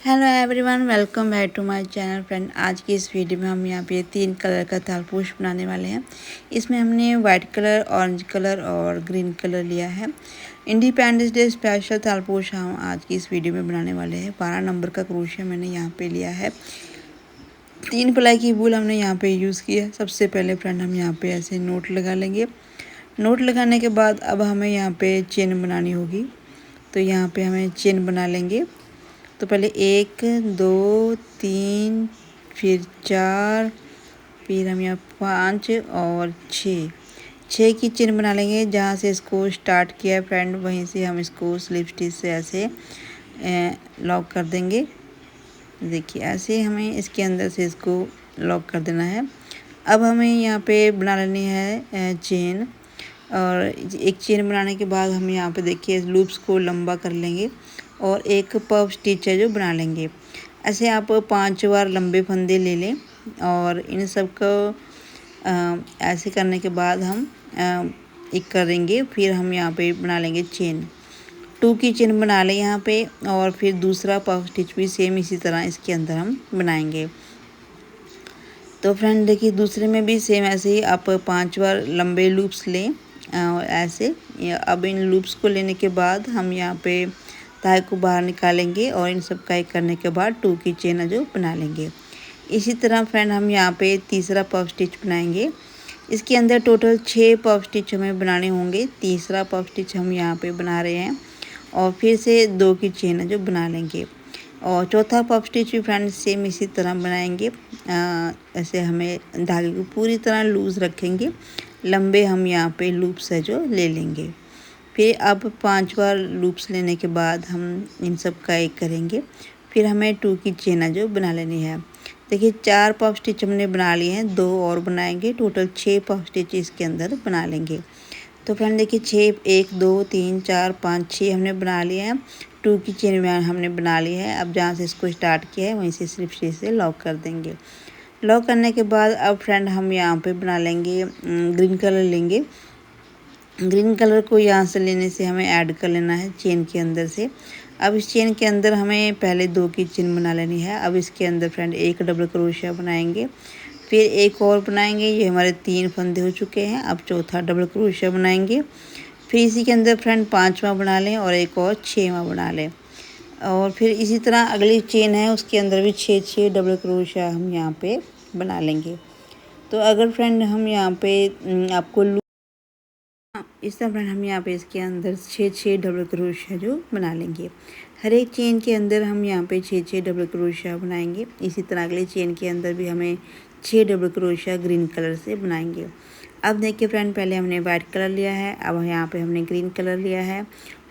Hello everyone, welcome back to my channel friend. आज की इस वीडियो में हम यहाँ पे 3 कलर का थालपोश बनाने वाले हैं। इसमें हमने वाइट कलर, ऑरेंज कलर और ग्रीन कलर लिया है। इंडिपेंडेंस डे स्पेशल थालपोश हम आज की इस वीडियो में बनाने वाले हैं। 12 नंबर का क्रोशिया मैंने यहाँ पे लिया है। 3 प्लाई की वूल हमने यहाँ पे यूज़ की है। सबसे पहले फ्रेंड हम यहाँ पे ऐसे नोट लगा लेंगे। नोट लगाने के बाद अब हमें यहाँ पे चेन बनानी होगी, तो यहाँ पे हमें चेन बना लेंगे। तो पहले 1 2 3 फिर 4, फिर हम यहाँ 5 और 6 की चेन बना लेंगे। जहाँ से इसको स्टार्ट किया है फ्रेंड, वहीं से हम इसको स्लिप स्टिच से ऐसे लॉक कर देंगे। देखिए ऐसे हमें इसके अंदर से इसको लॉक कर देना है। अब हमें यहाँ पे बना लेनी है चेन, और एक चेन बनाने के बाद हम यहाँ पे देखिए लूप्स को लंबा कर लेंगे और एक पफ स्टिच है जो बना लेंगे। ऐसे आप 5 बार लंबे फंदे ले लें और इन सब को ऐसे करने के बाद हम एक करेंगे। फिर हम यहाँ पे बना लेंगे चेन, 2 की चेन बना लें यहाँ पे, और फिर दूसरा पफ स्टिच भी सेम इसी तरह इसके अंदर हम बनाएंगे। तो फ्रेंड देखिए दूसरे में भी सेम ऐसे ही आप 5 बार लंबे लूप्स लें ऐसे। अब इन लूप्स को लेने के बाद हम यहाँ पे ताए को बाहर निकालेंगे और इन सब का एक करने के बाद 2 की चेन जो बना लेंगे। इसी तरह फ्रेंड हम यहाँ पे तीसरा पफ स्टिच बनाएंगे। इसके अंदर टोटल 6 पफ स्टिच हमें बनाने होंगे। तीसरा पफ स्टिच हम यहाँ पे बना रहे हैं और फिर से 2 की चेन जो बना लेंगे। और चौथा पफ स्टिच भी फ्रेंड सेम इसी तरह बनाएंगे। ऐसे हमें धागे को पूरी तरह लूज़ रखेंगे। लंबे हम यहाँ पे लूप्स है जो ले लेंगे। फिर अब 5 बार लूप्स लेने के बाद हम इन सब का एक करेंगे। फिर हमें 2 की चेन जो बना लेनी है। देखिए 4 पफ स्टिच हमने बना लिए हैं, 2 और बनाएंगे। टोटल 6 पफ स्टिच इसके अंदर बना लेंगे। तो फ्रेंड देखिए 6 1 2 3 4 5 6 हमने बना लिए हैं। 2 की चेन में हमने बना ली है। अब जहाँ से इसको स्टार्ट किया है वहीं से स्लिप स्टिच से लॉक कर देंगे। लॉक करने के बाद अब फ्रेंड हम यहाँ पे बना लेंगे, ग्रीन कलर लेंगे। ग्रीन कलर को यहाँ से लेने से हमें ऐड कर लेना है चेन के अंदर से। अब इस चेन के अंदर हमें पहले 2 की चेन बना लेनी है। अब इसके अंदर फ्रेंड एक डबल क्रोशिया बनाएंगे, फिर एक और बनाएंगे। ये हमारे 3 फंदे हो चुके हैं। अब चौथा डबल क्रोशिया बनाएंगे। फिर इसी के अंदर फ्रेंड 5वां बना लें और एक और 6वां बना लें। और फिर इसी तरह अगली चेन है उसके अंदर भी 6 डबल क्रोशिया हम यहाँ पे बना लेंगे। तो अगर फ्रेंड हम यहाँ पे आपको इस तरह फ्रेंड हम यहाँ पे इसके अंदर 6 डबल क्रोशिया जो बना लेंगे। हर एक चेन के अंदर हम यहाँ पे 6 डबल क्रोशिया बनाएंगे। इसी तरह अगले चेन के अंदर भी हमें 6 डबल क्रोशिया ग्रीन कलर से बनाएंगे। अब देखिए फ्रेंड पहले हमने वाइट कलर लिया है, अब यहाँ पे हमने ग्रीन कलर लिया है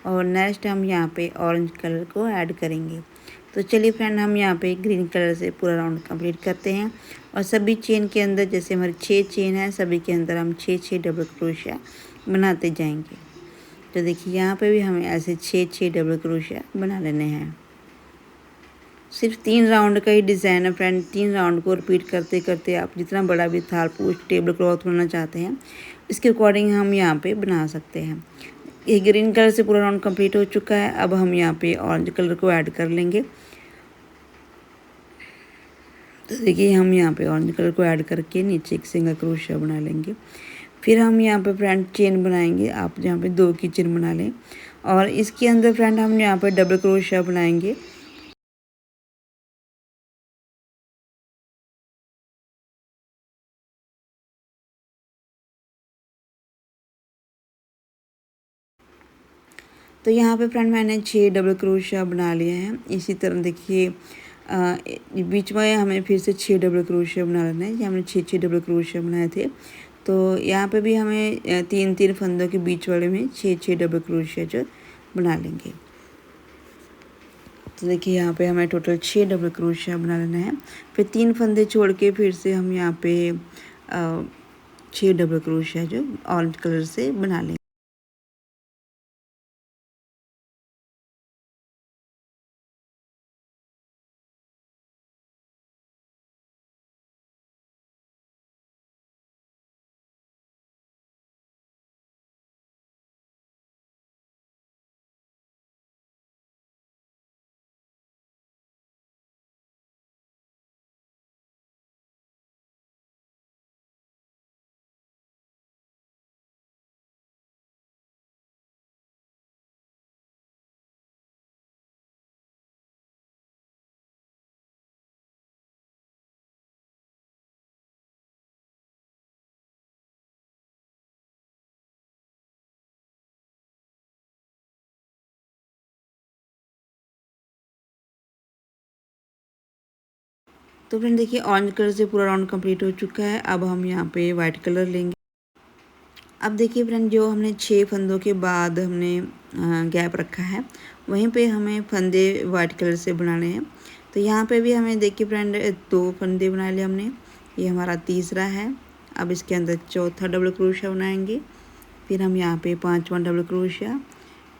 और नेक्स्ट हम यहाँ पे ऑरेंज कलर को ऐड करेंगे। तो चलिए फ्रेंड हम यहाँ पे ग्रीन कलर से पूरा राउंड कंप्लीट करते हैं। और सभी चेन के अंदर जैसे हमारी 6 चेन है, सभी के अंदर हम 6 डबल क्रोशिया बनाते जाएंगे। तो देखिए यहाँ पे भी हमें ऐसे 6 डबल क्रोशिया बना लेने हैं। सिर्फ 3 राउंड का ही डिज़ाइन है फ्रेंड। 3 राउंड को रिपीट करते करते आप जितना बड़ा भी थालपोश टेबल क्लॉथ बनाना चाहते हैं इसके अकॉर्डिंग हम यहाँ पे बना सकते हैं। ये ग्रीन कलर से पूरा राउंड कंप्लीट हो चुका है। अब हम यहाँ पे ऑरेंज कलर को ऐड कर लेंगे। तो देखिए हम यहाँ पे ऑरेंज कलर को ऐड करके नीचे एक सिंगल क्रोशिया बना लेंगे। फिर हम यहाँ पे फ्रेंड चेन बनाएंगे। आप यहाँ पे 2 की चेन बना लें और इसके अंदर फ्रेंड हम यहाँ पे डबल क्रोशिया बनाएंगे। तो यहाँ पे फ्रेंड मैंने 6 डबल क्रोशिया बना लिए हैं। इसी तरह देखिए बीच में हमें फिर से 6 डबल क्रोशिया बना लेना है। ये हमने 6 डबल क्रोशिया बनाए थे। तो यहाँ पे भी हमें 3 फंदों के बीच वाले में 6 डबल क्रोशिया जो बना लेंगे। तो देखिए यहाँ पे हमें टोटल 6 डबल क्रोशिया बना लेना है। फिर 3 फंदे छोड़ के फिर से हम यहाँ पे 6 डबल क्रोशिया जो ऑरेंज कलर से बना लेंगे। तो फ्रेंड देखिए ऑरेंज कलर से पूरा राउंड कंप्लीट हो चुका है। अब हम यहाँ पे वाइट कलर लेंगे। अब देखिए फ्रेंड जो हमने 6 फंदों के बाद हमने गैप रखा है, वहीं पे हमें फंदे वाइट कलर से बनाने हैं। तो यहाँ पे भी हमें देखिए फ्रेंड 2 फंदे बना लिए हमने, ये हमारा तीसरा है। अब इसके अंदर चौथा डबल क्रोशिया बनाएंगे, फिर हम यहाँ पे 5वां डबल क्रोशिया,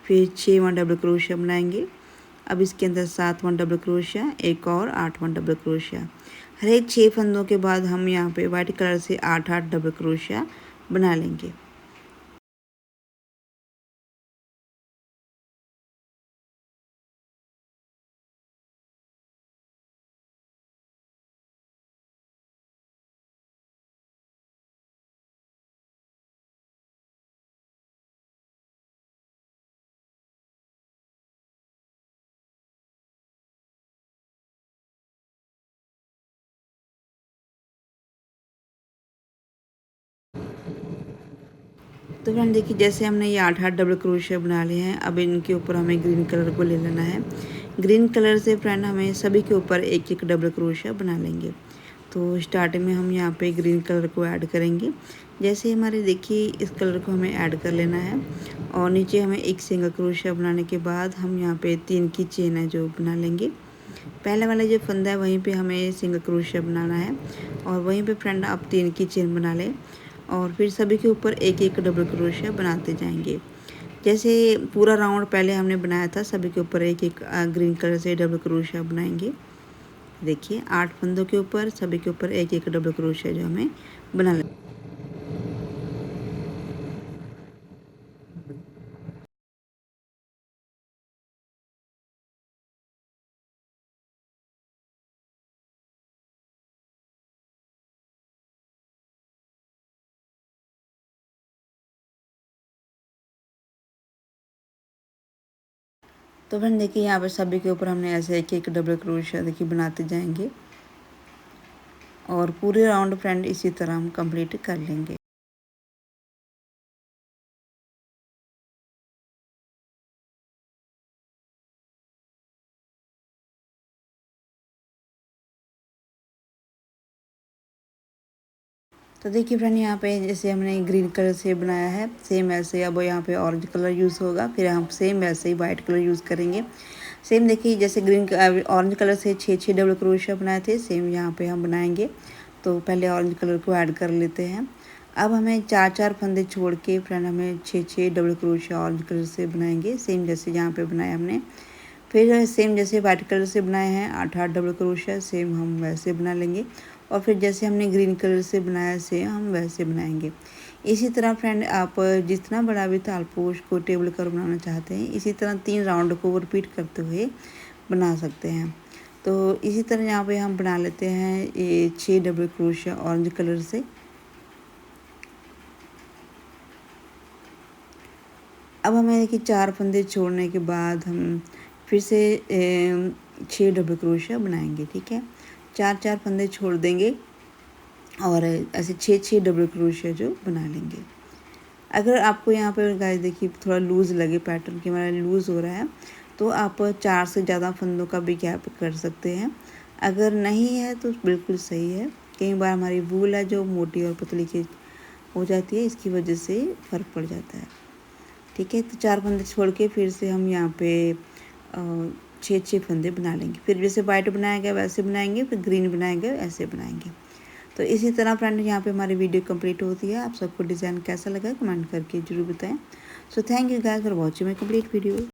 फिर 6वां डबल क्रोशिया बनाएंगे। अब इसके अंदर 7वां डबल क्रोशिया, एक और 8वां डबल क्रोशिया। हर एक 6 फंदों के बाद हम यहाँ पे वाइट कलर से 8-8 डबल क्रोशिया बना लेंगे। तो फ्रेंड देखिए जैसे हमने ये 8-8 डबल क्रोशिया बना लिए हैं, अब इनके ऊपर हमें ग्रीन कलर को ले लेना है। ग्रीन कलर से फ्रेंड हमें सभी के ऊपर एक एक डबल क्रोशिया बना लेंगे। तो स्टार्टिंग में हम यहाँ पे ग्रीन कलर को ऐड करेंगे। जैसे हमारे देखिए इस कलर को हमें ऐड कर लेना है और नीचे हमें एक सिंगल क्रोशिया बनाने के बाद हम यहाँ पे 3 की चेन है जो बना लेंगे। पहले वाला जो फंदा है वहीं पे हमें सिंगल क्रोशिया बनाना है और वहीं पे फ्रेंड आप 3 की चेन बना लें और फिर सभी के ऊपर एक एक डबल क्रोशिया बनाते जाएंगे। जैसे पूरा राउंड पहले हमने बनाया था, सभी के ऊपर एक एक ग्रीन कलर से डबल क्रोशिया बनाएंगे। देखिए 8 फंदों के ऊपर सभी के ऊपर एक एक डबल क्रोशिया जो हमें बना लें। तो फ्रेंड देखिए यहाँ पर सभी के ऊपर हमने ऐसे एक एक डबल क्रोशिया देखिए बनाते जाएंगे और पूरे राउंड फ्रेंड इसी तरह हम कंप्लीट कर लेंगे। तो देखिए फ्रेंड यहाँ पे जैसे हमने ग्रीन कलर से बनाया है, सेम ऐसे अब यहाँ पे ऑरेंज कलर यूज़ होगा, फिर हम सेम वैसे ही वाइट कलर यूज़ करेंगे। सेम देखिए जैसे ऑरेंज कलर से 6-6 डबल क्रोशिया बनाए थे, सेम यहाँ पे हम बनाएंगे। तो पहले ऑरेंज कलर को ऐड कर लेते हैं। अब हमें 4-4 फंदे छोड़ के फ्रेंड हमें 6-6 डबल क्रोशिया ऑरेंज कलर से बनाएंगे, सेम जैसे यहाँ पे बनाया हमने। फिर सेम जैसे वाइट कलर से बनाए हैं 8-8 डबल क्रोशिया, सेम हम वैसे बना लेंगे और फिर जैसे हमने ग्रीन कलर से बनाया सेम हम वैसे बनाएंगे। इसी तरह फ्रेंड आप जितना बड़ा भी तालपोश को टेबल कर बनाना चाहते हैं, इसी तरह 3 राउंड को रिपीट करते हुए बना सकते हैं। तो इसी तरह यहाँ पे हम बना लेते हैं ये 6 डबल क्रोशिया ऑरेंज कलर से। अब हमें देखिए 4 फंदे छोड़ने के बाद हम फिर से 6 डबल क्रोशिया बनाएंगे। ठीक है, 4-4 फंदे छोड़ देंगे और ऐसे 6-6 डबल क्रोशिया जो बना लेंगे। अगर आपको यहाँ पर गाइस देखिए थोड़ा लूज़ लगे, पैटर्न के हमारा लूज़ हो रहा है, तो आप 4 से ज़्यादा फंदों का भी गैप कर सकते हैं। अगर नहीं है तो बिल्कुल सही है। कई बार हमारी वूल है जो मोटी और पतली की हो जाती है, इसकी वजह से फ़र्क पड़ जाता है। ठीक है, तो 4 फंदे छोड़ के फिर से हम यहाँ पे 6-6 फंदे बना लेंगे। फिर जैसे वाइट बनाया गया वैसे बनाएंगे, फिर ग्रीन बनाया गया ऐसे बनाएंगे। तो इसी तरह फ्रेंड यहाँ पे हमारी वीडियो कंप्लीट होती है। आप सबको डिज़ाइन कैसा लगा कमेंट करके ज़रूर बताएं। So thank you guys for watching my complete video.